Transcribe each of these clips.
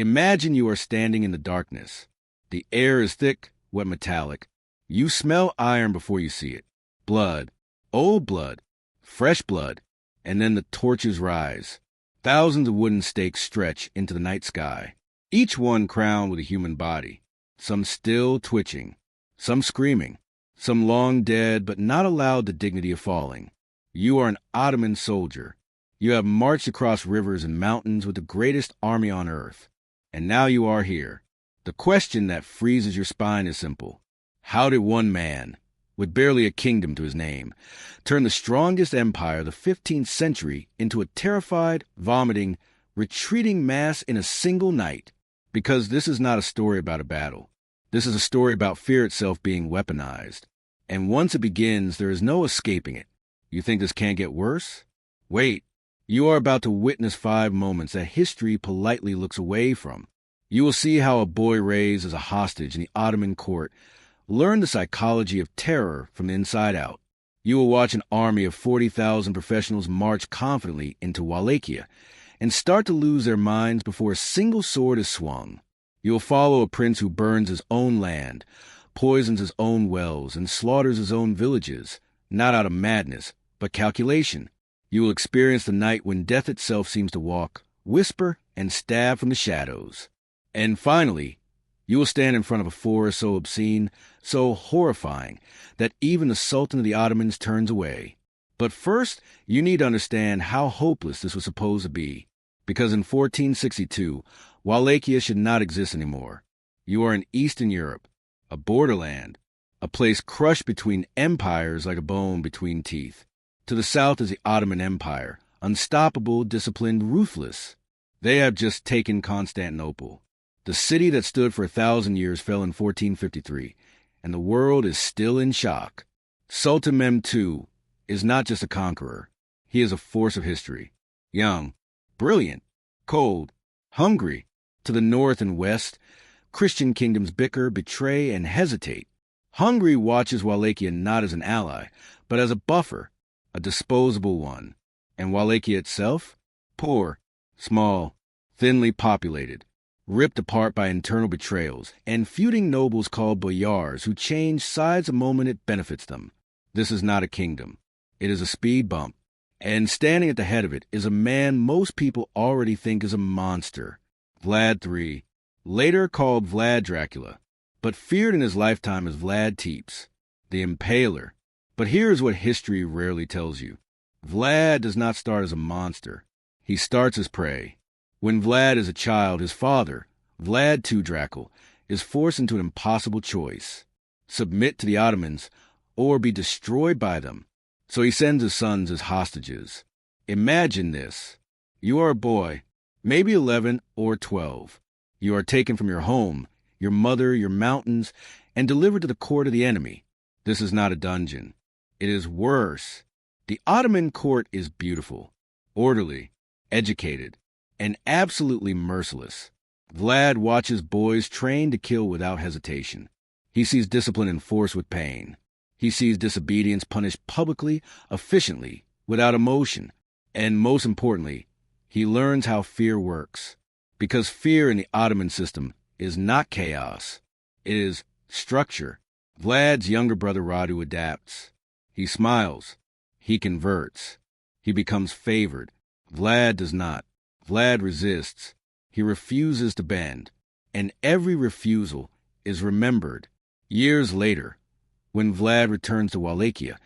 Imagine you are standing in the darkness. The air is thick, wet metallic. You smell iron before you see it. Blood, old blood, fresh blood, and then the torches rise. Thousands of wooden stakes stretch into the night sky, each one crowned with a human body, some still twitching, some screaming, some long dead but not allowed the dignity of falling. You are an Ottoman soldier. You have marched across rivers and mountains with the greatest army on earth. And now you are here. The question that freezes your spine is simple. How did one man, with barely a kingdom to his name, turn the strongest empire of the 15th century into a terrified, vomiting, retreating mass in a single night? Because this is not a story about a battle. This is a story about fear itself being weaponized. And once it begins, there is no escaping it. You think this can't get worse? Wait. You are about to witness 5 moments that history politely looks away from. You will see how a boy raised as a hostage in the Ottoman court learned the psychology of terror from the inside out. You will watch an army of 40,000 professionals march confidently into Wallachia and start to lose their minds before a single sword is swung. You will follow a prince who burns his own land, poisons his own wells, and slaughters his own villages, not out of madness, but calculation. You will experience the night when death itself seems to walk, whisper, and stab from the shadows. And finally, you will stand in front of a forest so obscene, so horrifying, that even the Sultan of the Ottomans turns away. But first, you need to understand how hopeless this was supposed to be, because in 1462, Wallachia should not exist anymore. You are in Eastern Europe, a borderland, a place crushed between empires like a bone between teeth. To the south is the Ottoman Empire, unstoppable, disciplined, ruthless. They have just taken Constantinople. The city that stood for 1,000 years fell in 1453, and the world is still in shock. Sultan Mehmed II is not just a conqueror. He is a force of history. Young, brilliant, cold, hungry. To the north and west, Christian kingdoms bicker, betray, and hesitate. Hungary watches Wallachia not as an ally, but as a buffer, a disposable one. And Wallachia itself? Poor, small, thinly populated, ripped apart by internal betrayals, and feuding nobles called boyars who change sides the moment it benefits them. This is not a kingdom. It is a speed bump. And standing at the head of it is a man most people already think is a monster. Vlad III, later called Vlad Dracula, but feared in his lifetime as Vlad Tepes, the Impaler. But here's what history rarely tells you. Vlad does not start as a monster. He starts as prey. When Vlad is a child, his father, Vlad II Dracula, is forced into an impossible choice: submit to the Ottomans or be destroyed by them. So he sends his sons as hostages. Imagine this. You are a boy, maybe 11 or 12. You are taken from your home, your mother, your mountains, and delivered to the court of the enemy. This is not a dungeon. It is worse. The Ottoman court is beautiful, orderly, educated, and absolutely merciless. Vlad watches boys trained to kill without hesitation. He sees discipline enforced with pain. He sees disobedience punished publicly, efficiently, without emotion. And most importantly, he learns how fear works. Because fear in the Ottoman system is not chaos. It is structure. Vlad's younger brother Radu adapts. He smiles. He converts. He becomes favored. Vlad does not. Vlad resists. He refuses to bend. And every refusal is remembered. Years later, when Vlad returns to Wallachia,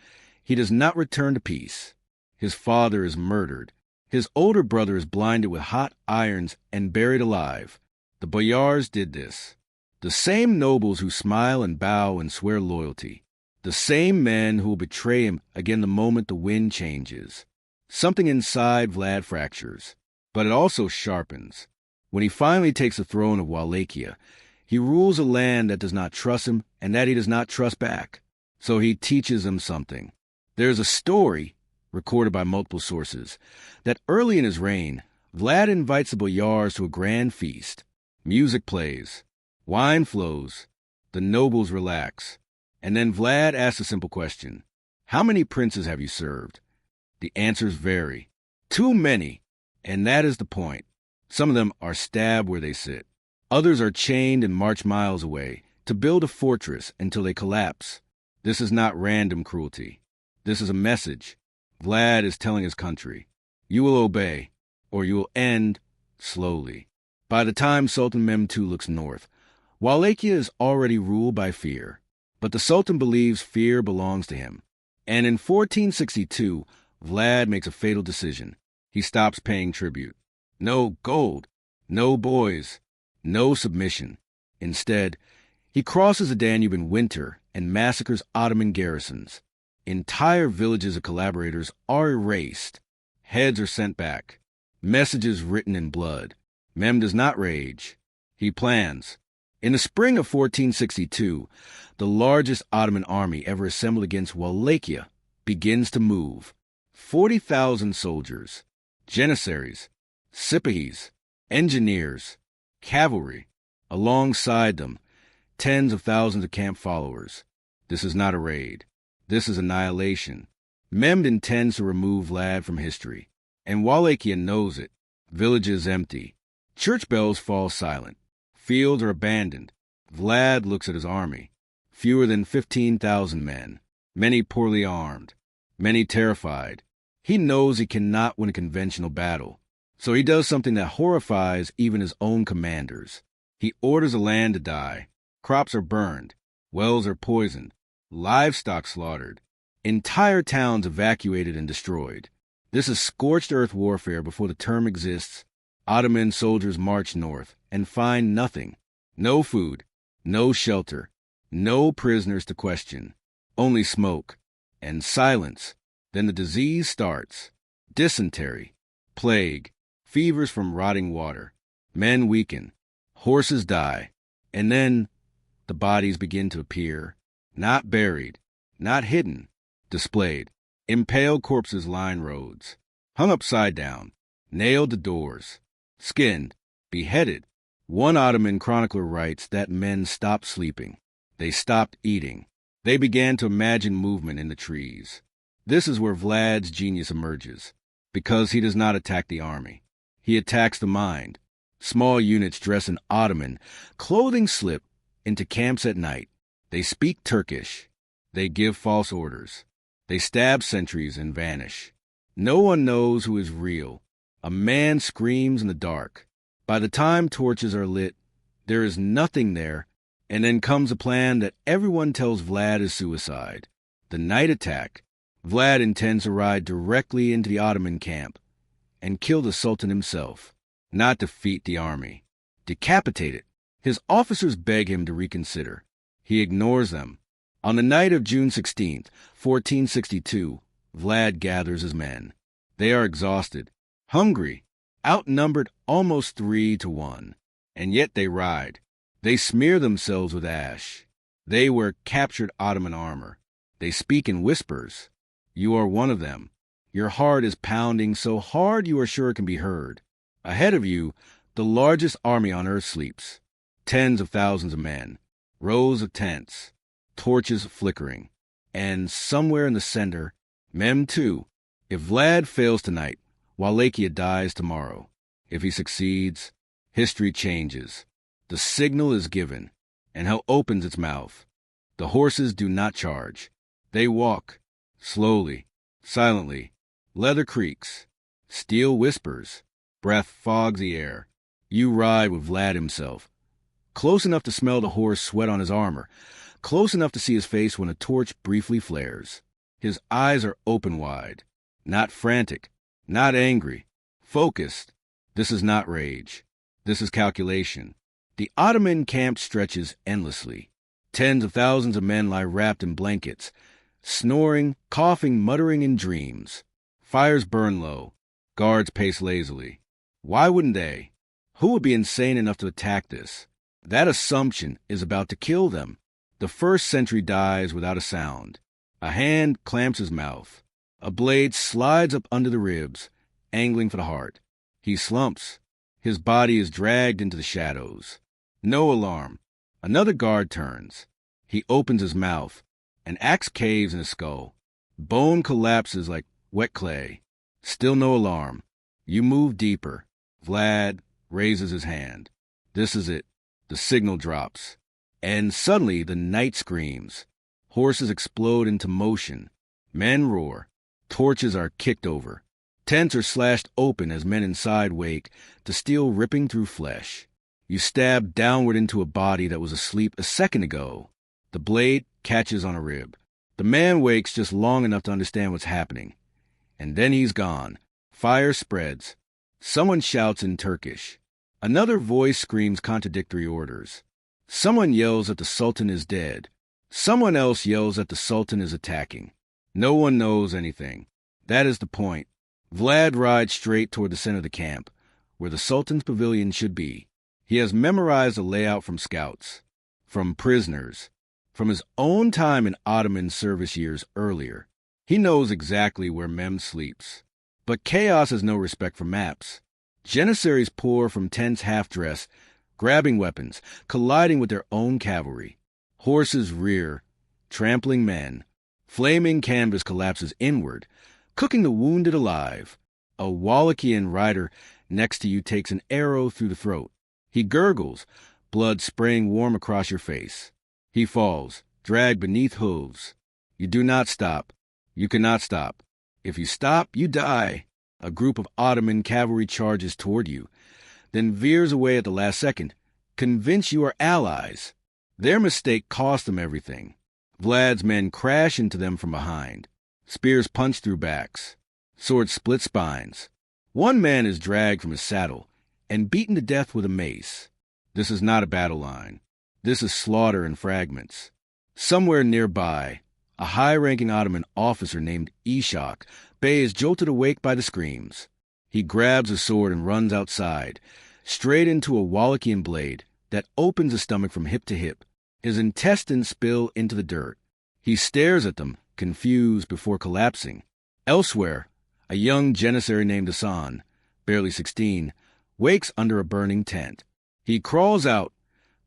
he does not return to peace. His father is murdered. His older brother is blinded with hot irons and buried alive. The boyars did this. The same nobles who smile and bow and swear loyalty. The same men who will betray him again the moment the wind changes. Something inside Vlad fractures, but it also sharpens. When he finally takes the throne of Wallachia, he rules a land that does not trust him and that he does not trust back. So he teaches them something. There's a story, recorded by multiple sources, that early in his reign, Vlad invites the boyars to a grand feast. Music plays, wine flows, the nobles relax. And then Vlad asks a simple question: how many princes have you served? The answers vary. Too many. And that is the point. Some of them are stabbed where they sit. Others are chained and march miles away to build a fortress until they collapse. This is not random cruelty. This is a message. Vlad is telling his country, you will obey, or you will end slowly. By the time Sultan Mehmed II looks north, Wallachia is already ruled by fear. But the Sultan believes fear belongs to him. And in 1462, Vlad makes a fatal decision. He stops paying tribute. No gold, no boys, no submission. Instead, he crosses the Danube in winter and massacres Ottoman garrisons. Entire villages of collaborators are erased. Heads are sent back. Messages written in blood. Mem does not rage. He plans. In the spring of 1462, the largest Ottoman army ever assembled against Wallachia begins to move. 40,000 soldiers, janissaries, sipahis, engineers, cavalry. Alongside them, tens of thousands of camp followers. This is not a raid. This is annihilation. Mehmed intends to remove Vlad from history, and Wallachia knows it. Villages empty. Church bells fall silent. Fields are abandoned. Vlad looks at his army. Fewer than 15,000 men. Many poorly armed. Many terrified. He knows he cannot win a conventional battle. So he does something that horrifies even his own commanders. He orders the land to die. Crops are burned. Wells are poisoned. Livestock slaughtered. Entire towns evacuated and destroyed. This is scorched earth warfare before the term exists. Ottoman soldiers march north and find nothing. No food, no shelter, no prisoners to question. Only smoke and silence. Then the disease starts. Dysentery, plague, fevers from rotting water. Men weaken. Horses die. And then the bodies begin to appear. Not buried, not hidden, displayed. Impaled corpses line roads. Hung upside down. Nailed to doors. Skinned. Beheaded. One Ottoman chronicler writes that men stopped sleeping. They stopped eating. They began to imagine movement in the trees. This is where Vlad's genius emerges, because he does not attack the army. He attacks the mind. Small units dressed in Ottoman clothing slip into camps at night. They speak Turkish. They give false orders. They stab sentries and vanish. No one knows who is real. A man screams in the dark. By the time torches are lit, there is nothing there, and then comes a plan that everyone tells Vlad is suicide. The night attack. Vlad intends to ride directly into the Ottoman camp and kill the Sultan himself, not defeat the army. Decapitate it. His officers beg him to reconsider. He ignores them. On the night of June 16th, 1462, Vlad gathers his men. They are exhausted, hungry, outnumbered almost 3-1. And yet they ride. They smear themselves with ash. They wear captured Ottoman armor. They speak in whispers. You are one of them. Your heart is pounding so hard you are sure it can be heard. Ahead of you, the largest army on earth sleeps. Tens of thousands of men. Rows of tents. Torches flickering. And somewhere in the center, Mehmed II. If Vlad fails tonight, Wallachia dies tomorrow. If he succeeds, history changes. The signal is given, and hell opens its mouth. The horses do not charge. They walk, slowly, silently. Leather creaks. Steel whispers. Breath fogs the air. You ride with Vlad himself. Close enough to smell the horse sweat on his armor. Close enough to see his face when a torch briefly flares. His eyes are open wide. Not frantic. Not angry. Focused. This is not rage. This is calculation. The Ottoman camp stretches endlessly. Tens of thousands of men lie wrapped in blankets, snoring, coughing, muttering in dreams. Fires burn low. Guards pace lazily. Why wouldn't they? Who would be insane enough to attack this? That assumption is about to kill them. The first sentry dies without a sound. A hand clamps his mouth. A blade slides up under the ribs, angling for the heart. He slumps. His body is dragged into the shadows. No alarm. Another guard turns. He opens his mouth. An axe caves in his skull. Bone collapses like wet clay. Still no alarm. You move deeper. Vlad, raises his hand. This is it. The signal drops. And suddenly the night screams. Horses explode into motion. Men roar. Torches are kicked over. Tents are slashed open as men inside wake, the steel ripping through flesh. You stab downward into a body that was asleep a second ago. The blade catches on a rib. The man wakes just long enough to understand what's happening. And then he's gone. Fire spreads. Someone shouts in Turkish. Another voice screams contradictory orders. Someone yells that the Sultan is dead. Someone else yells that the Sultan is attacking. No one knows anything. That is the point. Vlad rides straight toward the center of the camp, where the Sultan's pavilion should be. He has memorized the layout from scouts, from prisoners, from his own time in Ottoman service years earlier. He knows exactly where Mem sleeps. But chaos has no respect for maps. Janissaries pour from tents half-dressed, grabbing weapons, colliding with their own cavalry. Horses rear, trampling men. Flaming canvas collapses inward, cooking the wounded alive. A Wallachian rider next to you takes an arrow through the throat. He gurgles, blood spraying warm across your face. He falls, dragged beneath hooves. You do not stop. You cannot stop. If you stop, you die. A group of Ottoman cavalry charges toward you, then veers away at the last second, convinced you are allies. Their mistake cost them everything. Vlad's men crash into them from behind. Spears punch through backs. Swords split spines. One man is dragged from his saddle and beaten to death with a mace. This is not a battle line. This is slaughter in fragments. Somewhere nearby, a high-ranking Ottoman officer named Ishak Bey is jolted awake by the screams. He grabs a sword and runs outside, straight into a Wallachian blade that opens his stomach from hip to hip. His intestines spill into the dirt. He stares at them, confused before collapsing. Elsewhere, a young janissary named Hassan, barely 16, wakes under a burning tent. He crawls out,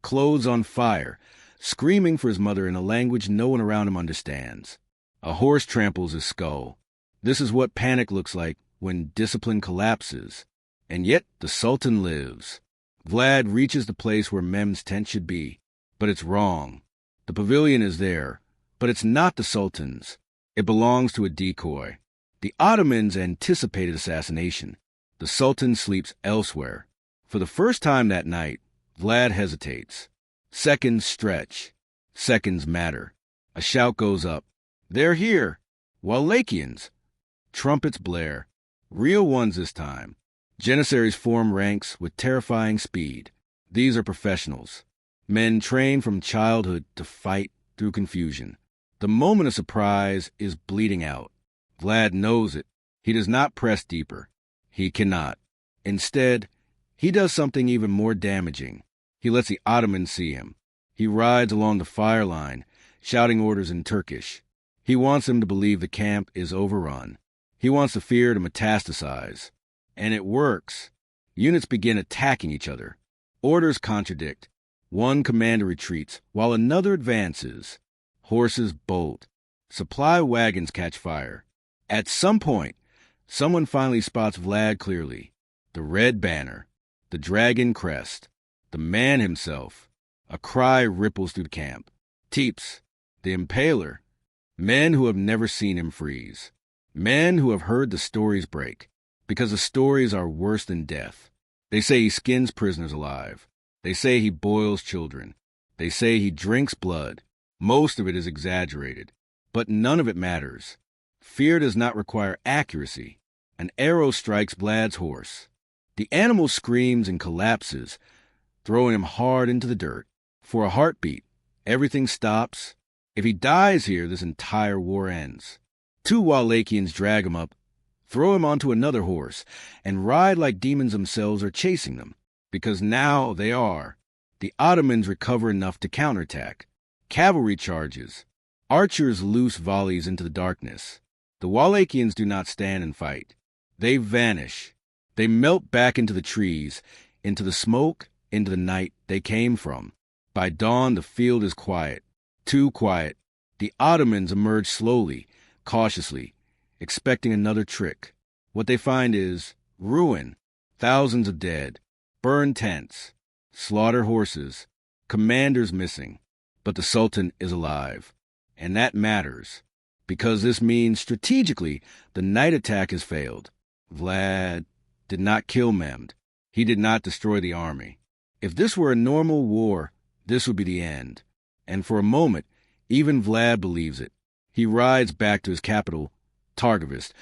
clothes on fire, screaming for his mother in a language no one around him understands. A horse tramples his skull. This is what panic looks like when discipline collapses. And yet the Sultan lives. Vlad reaches the place where Mem's tent should be, but it's wrong. The pavilion is there, but it's not the Sultan's. It belongs to a decoy. The Ottomans anticipated assassination. The Sultan sleeps elsewhere. For the first time that night, Vlad hesitates. Seconds stretch. Seconds matter. A shout goes up. They're here! Wallachians! Trumpets blare. Real ones this time. Janissaries form ranks with terrifying speed. These are professionals. Men trained from childhood to fight through confusion. The moment of surprise is bleeding out. Vlad knows it. He does not press deeper. He cannot. Instead, he does something even more damaging. He lets the Ottomans see him. He rides along the fire line, shouting orders in Turkish. He wants them to believe the camp is overrun. He wants the fear to metastasize. And it works. Units begin attacking each other. Orders contradict. One commander retreats, while another advances. Horses bolt. Supply wagons catch fire. At some point, someone finally spots Vlad clearly. The red banner. The dragon crest. The man himself. A cry ripples through the camp. Teeps. The Impaler. Men who have never seen him freeze. Men who have heard the stories break. Because the stories are worse than death. They say he skins prisoners alive. They say he boils children. They say he drinks blood. Most of it is exaggerated. But none of it matters. Fear does not require accuracy. An arrow strikes Vlad's horse. The animal screams and collapses, throwing him hard into the dirt. For a heartbeat, everything stops. If he dies here, this entire war ends. Two Wallachians drag him up, throw him onto another horse, and ride like demons themselves are chasing them. Because now they are. The Ottomans recover enough to counterattack. Cavalry charges. Archers loose volleys into the darkness. The Wallachians do not stand and fight. They vanish. They melt back into the trees, into the smoke, into the night they came from. By dawn, the field is quiet. Too quiet. The Ottomans emerge slowly, cautiously, expecting another trick. What they find is ruin, thousands of dead, burn tents, slaughter horses, commanders missing. But the Sultan is alive. And that matters, because this means strategically the night attack has failed. Vlad did not kill Mehmed. He did not destroy the army. If this were a normal war, this would be the end. And for a moment, even Vlad believes it. He rides back to his capital, Târgoviște,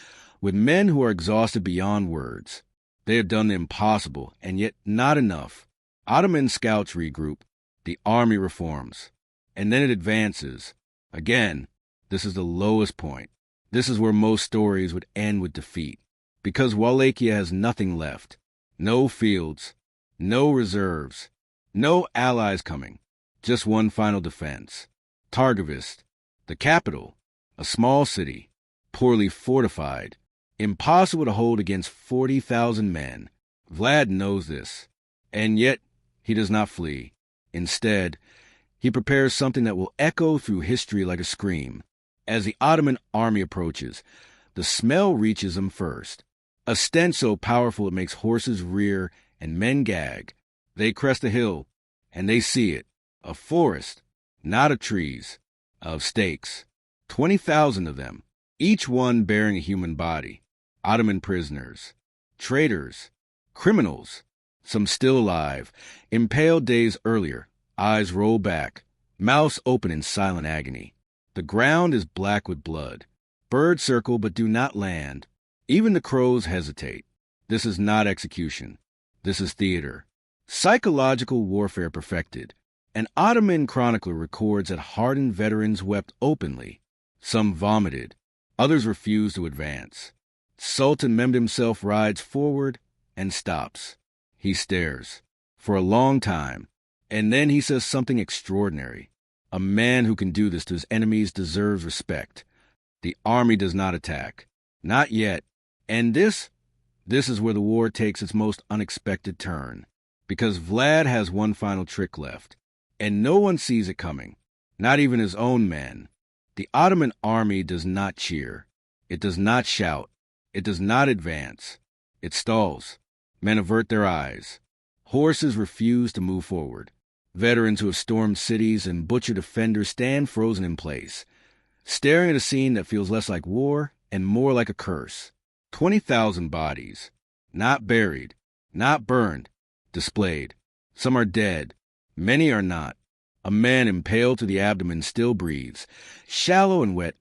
with men who are exhausted beyond words. They have done the impossible, and yet not enough. Ottoman scouts regroup. The army reforms. And then it advances. Again, this is the lowest point. This is where most stories would end with defeat. Because Wallachia has nothing left. No fields. No reserves. No allies coming. Just one final defense. Târgoviște, the capital, a small city, poorly fortified, impossible to hold against 40,000 men. Vlad knows this, and yet he does not flee. Instead, he prepares something that will echo through history like a scream. As the Ottoman army approaches, the smell reaches him first. A stench so powerful it makes horses rear and men gag. They crest a hill, and they see it. A forest, not of trees, of stakes. 20,000 of them, each one bearing a human body. Ottoman prisoners, traitors, criminals, some still alive, impaled days earlier, eyes roll back, mouths open in silent agony. The ground is black with blood. Birds circle but do not land. Even the crows hesitate. This is not execution. This is theater. Psychological warfare perfected. An Ottoman chronicler records that hardened veterans wept openly. Some vomited. Others refused to advance. Sultan Mehmed himself rides forward and stops. He stares. For a long time. And then he says something extraordinary. A man who can do this to his enemies deserves respect. The army does not attack. Not yet. And this is where the war takes its most unexpected turn. Because Vlad has one final trick left. And no one sees it coming. Not even his own men. The Ottoman army does not cheer. It does not shout. It does not advance. It stalls. Men avert their eyes. Horses refuse to move forward. Veterans who have stormed cities and butchered offenders stand frozen in place, staring at a scene that feels less like war and more like a curse. 20,000 bodies, not buried, not burned, displayed. Some are dead. Many are not. A man impaled to the abdomen still breathes, shallow and wet.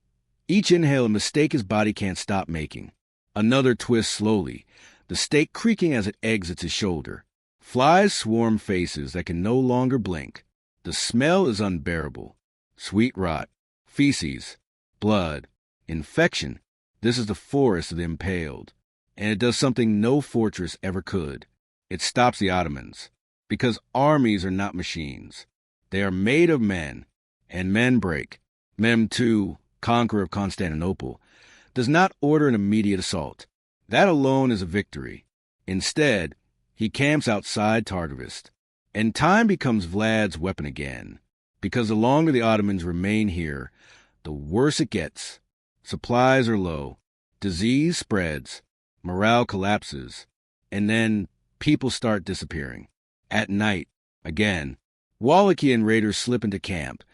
Each inhale a mistake his body can't stop making. Another twists slowly, the stake creaking as it exits his shoulder. Flies swarm faces that can no longer blink. The smell is unbearable. Sweet rot, feces, blood, infection. This is the forest of the impaled. And it does something no fortress ever could. It stops the Ottomans. Because armies are not machines. They are made of men. And men break. Mehmed II, conqueror of Constantinople, does not order an immediate assault. That alone is a victory. Instead, he camps outside Târgoviște, and time becomes Vlad's weapon again, because the longer the Ottomans remain here, the worse it gets. Supplies are low, disease spreads, morale collapses, and then people start disappearing. At night, again, Wallachian raiders slip into camp,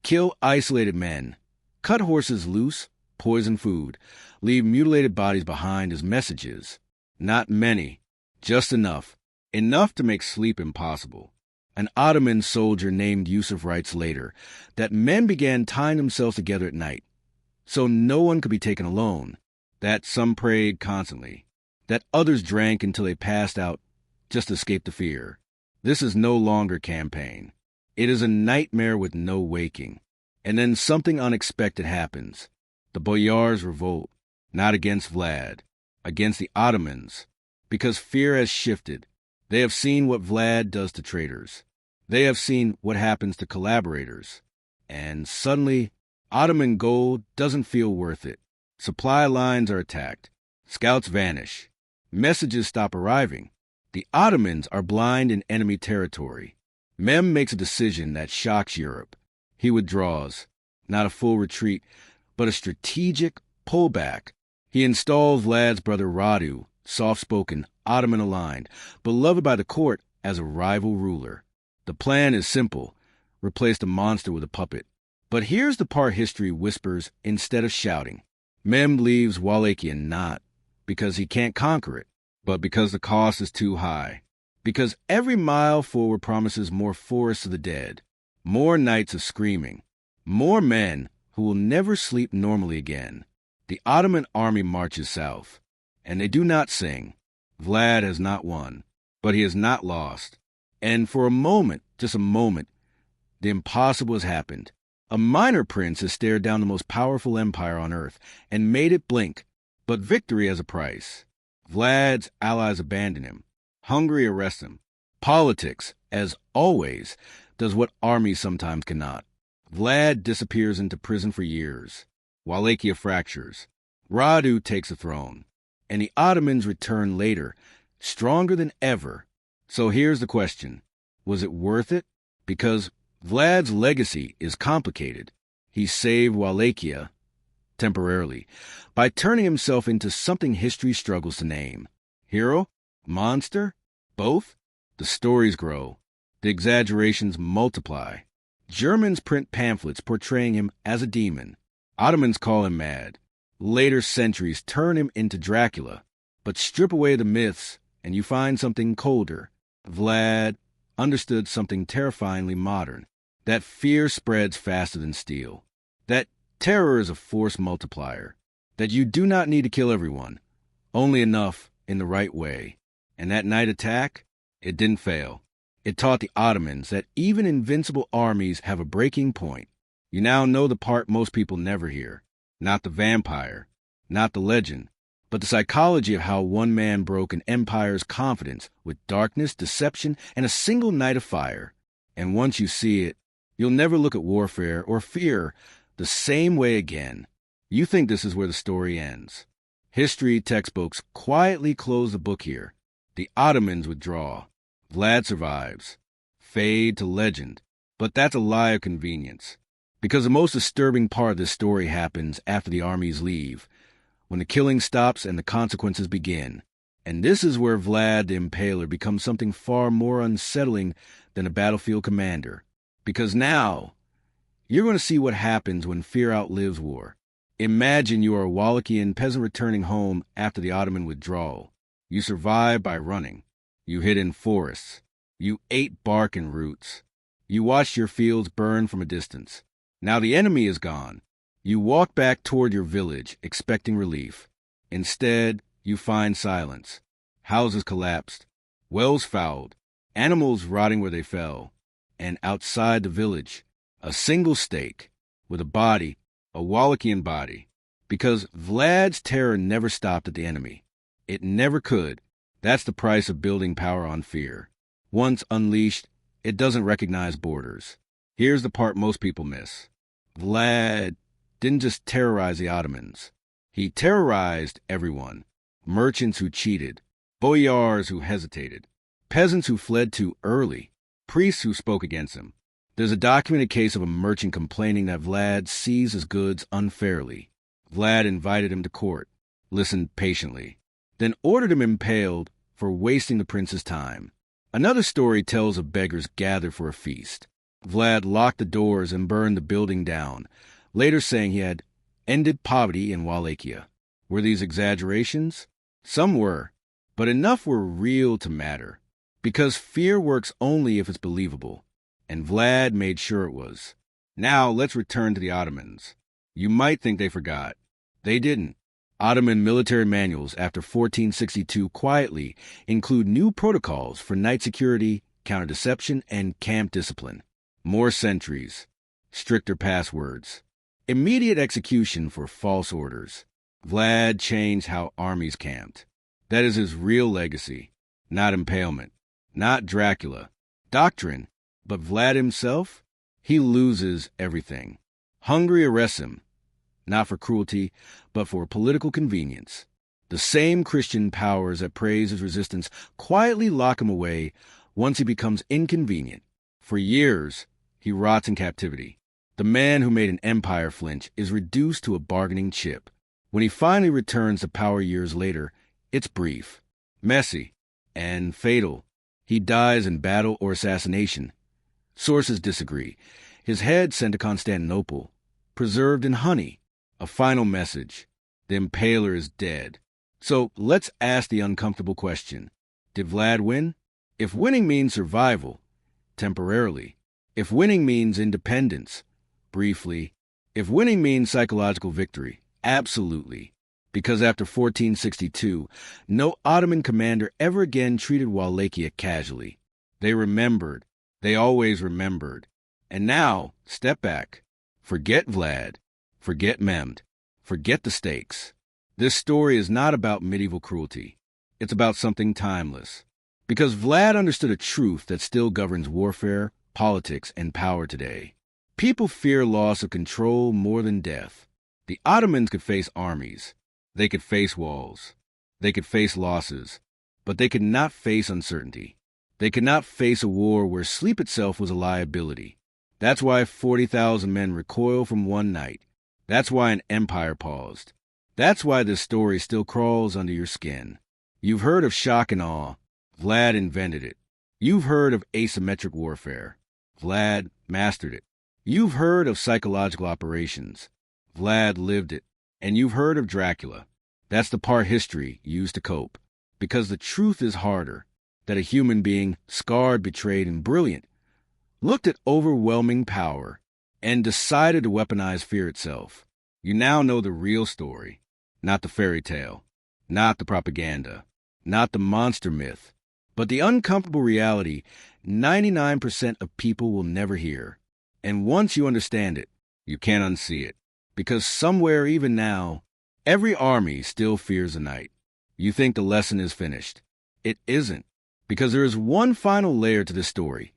kill isolated men, cut horses loose, poison food, leave mutilated bodies behind as messages. Not many. Just enough. Enough to make sleep impossible. An Ottoman soldier named Yusuf writes later that men began tying themselves together at night, so no one could be taken alone, that some prayed constantly, that others drank until they passed out just to escape the fear. This is no longer campaign. It is a nightmare with no waking. And then something unexpected happens. The boyars revolt, not against Vlad, against the Ottomans. Because fear has shifted. They have seen what Vlad does to traitors. They have seen what happens to collaborators. And suddenly, Ottoman gold doesn't feel worth it. Supply lines are attacked. Scouts vanish. Messages stop arriving. The Ottomans are blind in enemy territory. Mehmed makes a decision that shocks Europe. He withdraws. Not a full retreat, but a strategic pullback. He installs Vlad's brother Radu, soft-spoken, Ottoman-aligned, beloved by the court, as a rival ruler. The plan is simple: replace the monster with a puppet. But here's the part history whispers instead of shouting. Mehmed leaves Wallachia not because he can't conquer it, but because the cost is too high. Because every mile forward promises more forests of the dead, more nights of screaming, more men who will never sleep normally again. The Ottoman army marches south, and they do not sing. Vlad has not won, but he has not lost. And for a moment, just a moment, the impossible has happened. A minor prince has stared down the most powerful empire on earth and made it blink, but victory has a price. Vlad's allies abandon him. Hungary arrests him. Politics, as always, does what armies sometimes cannot. Vlad disappears into prison for years. Wallachia fractures. Radu takes the throne. And the Ottomans return later, stronger than ever. So here's the question. Was it worth it? Because Vlad's legacy is complicated. He saved Wallachia, temporarily, by turning himself into something history struggles to name. Hero? Monster? Both? The stories grow. The exaggerations multiply. Germans print pamphlets portraying him as a demon. Ottomans call him mad. Later centuries turn him into Dracula. But strip away the myths, and you find something colder. Vlad understood something terrifyingly modern. That fear spreads faster than steel. That terror is a force multiplier. That you do not need to kill everyone. Only enough in the right way. And that night attack, it didn't fail. It taught the Ottomans that even invincible armies have a breaking point. You now know the part most people never hear. Not the vampire, not the legend, but the psychology of how one man broke an empire's confidence with darkness, deception, and a single night of fire. And once you see it, you'll never look at warfare or fear the same way again. You think this is where the story ends. History textbooks quietly close the book here. The Ottomans withdraw. Vlad survives. Fade to legend. But that's a lie of convenience. Because the most disturbing part of this story happens after the armies leave, when the killing stops and the consequences begin. And this is where Vlad the Impaler becomes something far more unsettling than a battlefield commander. Because now, you're going to see what happens when fear outlives war. Imagine you are a Wallachian peasant returning home after the Ottoman withdrawal. You survived by running. You hid in forests. You ate bark and roots. You watched your fields burn from a distance. Now the enemy is gone. You walk back toward your village, expecting relief. Instead, you find silence. Houses collapsed. Wells fouled. Animals rotting where they fell. And outside the village, a single stake with a body, a Wallachian body. Because Vlad's terror never stopped at the enemy. It never could. That's the price of building power on fear. Once unleashed, it doesn't recognize borders. Here's the part most people miss. Vlad didn't just terrorize the Ottomans. He terrorized everyone. Merchants who cheated, boyars who hesitated, peasants who fled too early, priests who spoke against him. There's a documented case of a merchant complaining that Vlad seized his goods unfairly. Vlad invited him to court, listened patiently, then ordered him impaled for wasting the prince's time. Another story tells of beggars gathered for a feast. Vlad locked the doors and burned the building down, later saying he had ended poverty in Wallachia. Were these exaggerations? Some were, but enough were real to matter. Because fear works only if it's believable, and Vlad made sure it was. Now let's return to the Ottomans. You might think they forgot. They didn't. Ottoman military manuals after 1462 quietly include new protocols for night security, counter-deception, and camp discipline. More sentries, stricter passwords, immediate execution for false orders. Vlad changed how armies camped. That is his real legacy. Not impalement, not Dracula. Doctrine, but Vlad himself, he loses everything. Hungary arrests him, not for cruelty, but for political convenience. The same Christian powers that praise his resistance quietly lock him away once he becomes inconvenient. For years, he rots in captivity. The man who made an empire flinch is reduced to a bargaining chip. When he finally returns to power years later, it's brief, messy, and fatal. He dies in battle or assassination. Sources disagree. His head sent to Constantinople, preserved in honey. A final message. The Impaler is dead. So let's ask the uncomfortable question. Did Vlad win? If winning means survival, temporarily. If winning means independence, briefly. If winning means psychological victory, absolutely. Because after 1462, no Ottoman commander ever again treated Wallachia casually. They remembered. They always remembered. And now, step back. Forget Vlad. Forget Mehmed. Forget the stakes. This story is not about medieval cruelty. It's about something timeless. Because Vlad understood a truth that still governs warfare, politics, and power today. People fear loss of control more than death. The Ottomans could face armies. They could face walls. They could face losses. But they could not face uncertainty. They could not face a war where sleep itself was a liability. That's why 40,000 men recoil from one night. That's why an empire paused. That's why this story still crawls under your skin. You've heard of shock and awe. Vlad invented it. You've heard of asymmetric warfare. Vlad mastered it. You've heard of psychological operations. Vlad lived it. And you've heard of Dracula. That's the part history used to cope. Because the truth is harder. That a human being, scarred, betrayed, and brilliant, looked at overwhelming power and decided to weaponize fear itself. You now know the real story. Not the fairy tale. Not the propaganda. Not the monster myth. But the uncomfortable reality 99% of people will never hear. And once you understand it, you can't unsee it. Because somewhere, even now, every army still fears the night. You think the lesson is finished. It isn't. Because there is one final layer to this story.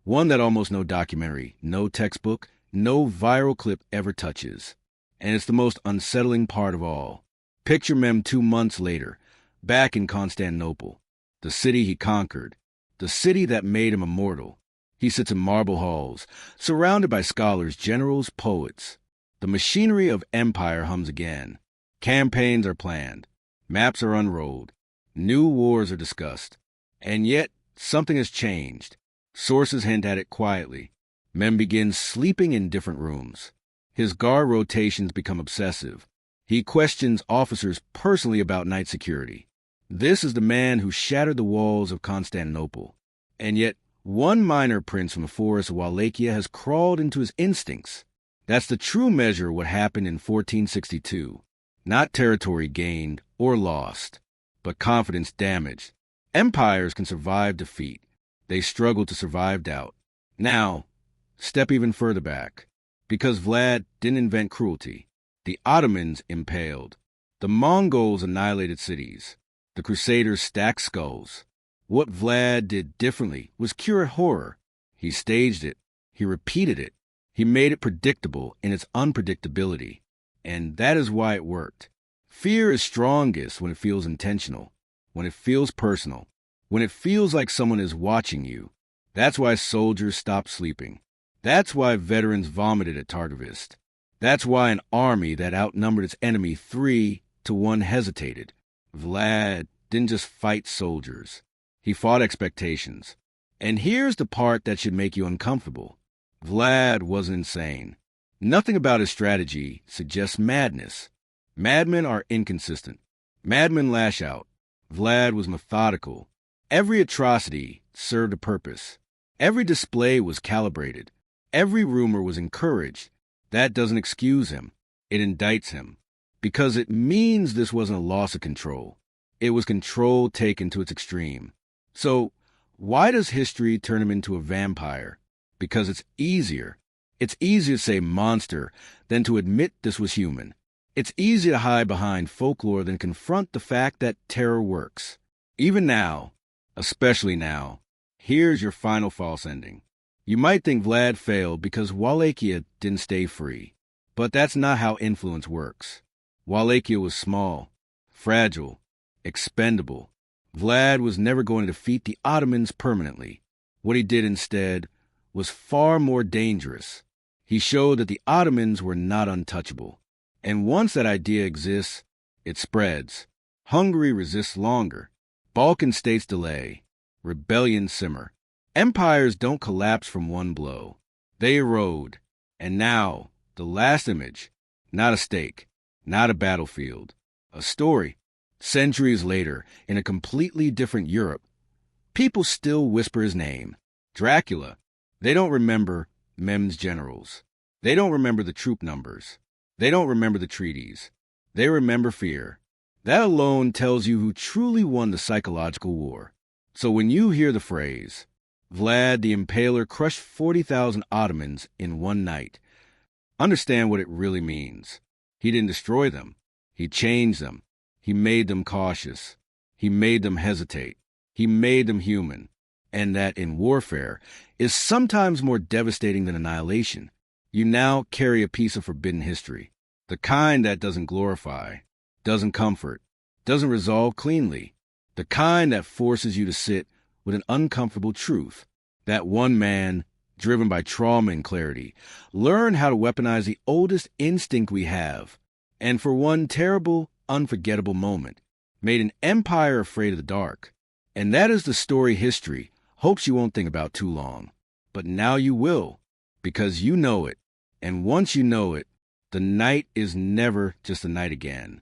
One that almost no documentary, no textbook, no viral clip ever touches. And it's the most unsettling part of all. Picture Mehmed 2 months later, back in Constantinople. The city he conquered. The city that made him immortal. He sits in marble halls, surrounded by scholars, generals, poets. The machinery of empire hums again. Campaigns are planned. Maps are unrolled. New wars are discussed. And yet, something has changed. Sources hint at it quietly. Mehmed begins sleeping in different rooms. His guard rotations become obsessive. He questions officers personally about night security. This is the man who shattered the walls of Constantinople. And yet, one minor prince from the forest of Wallachia has crawled into his instincts. That's the true measure of what happened in 1462. Not territory gained or lost, but confidence damaged. Empires can survive defeat. They struggle to survive doubt. Now, step even further back. Because Vlad didn't invent cruelty. The Ottomans impaled. The Mongols annihilated cities. The Crusaders stacked skulls. What Vlad did differently was cure horror. He staged it. He repeated it. He made it predictable in its unpredictability. And that is why it worked. Fear is strongest when it feels intentional, when it feels personal, when it feels like someone is watching you. That's why soldiers stopped sleeping. That's why veterans vomited at Târgoviște. That's why an army that outnumbered its enemy 3-1 hesitated. Vlad didn't just fight soldiers. He fought expectations. And here's the part that should make you uncomfortable. Vlad wasn't insane. Nothing about his strategy suggests madness. Madmen are inconsistent. Madmen lash out. Vlad was methodical. Every atrocity served a purpose. Every display was calibrated. Every rumor was encouraged. That doesn't excuse him. It indicts him. Because it means this wasn't a loss of control. It was control taken to its extreme. So, why does history turn him into a vampire? Because it's easier. It's easier to say monster than to admit this was human. It's easier to hide behind folklore than confront the fact that terror works. Even now, especially now, here's your final false ending. You might think Vlad failed because Wallachia didn't stay free. But that's not how influence works. Wallachia was small, fragile, expendable. Vlad was never going to defeat the Ottomans permanently. What he did instead was far more dangerous. He showed that the Ottomans were not untouchable. And once that idea exists, it spreads. Hungary resists longer. Balkan states delay. rebellion simmer. Empires don't collapse from one blow. They erode. And now, the last image, not a stake, not a battlefield, a story. Centuries later, in a completely different Europe, people still whisper his name, Dracula. They don't remember Mehmed's generals. They don't remember the troop numbers. They don't remember the treaties. They remember fear. That alone tells you who truly won the psychological war. So when you hear the phrase, Vlad the Impaler crushed 40,000 Ottomans in one night, understand what it really means. He didn't destroy them. He changed them. He made them cautious. He made them hesitate. He made them human. And that in warfare is sometimes more devastating than annihilation. You now carry a piece of forbidden history, the kind that doesn't glorify, doesn't comfort, doesn't resolve cleanly, the kind that forces you to sit with an uncomfortable truth, that one man, driven by trauma and clarity, learned how to weaponize the oldest instinct we have, and for one terrible, unforgettable moment, made an empire afraid of the dark. And that is the story history hopes you won't think about too long. But now you will, because you know it. And once you know it, the night is never just a night again.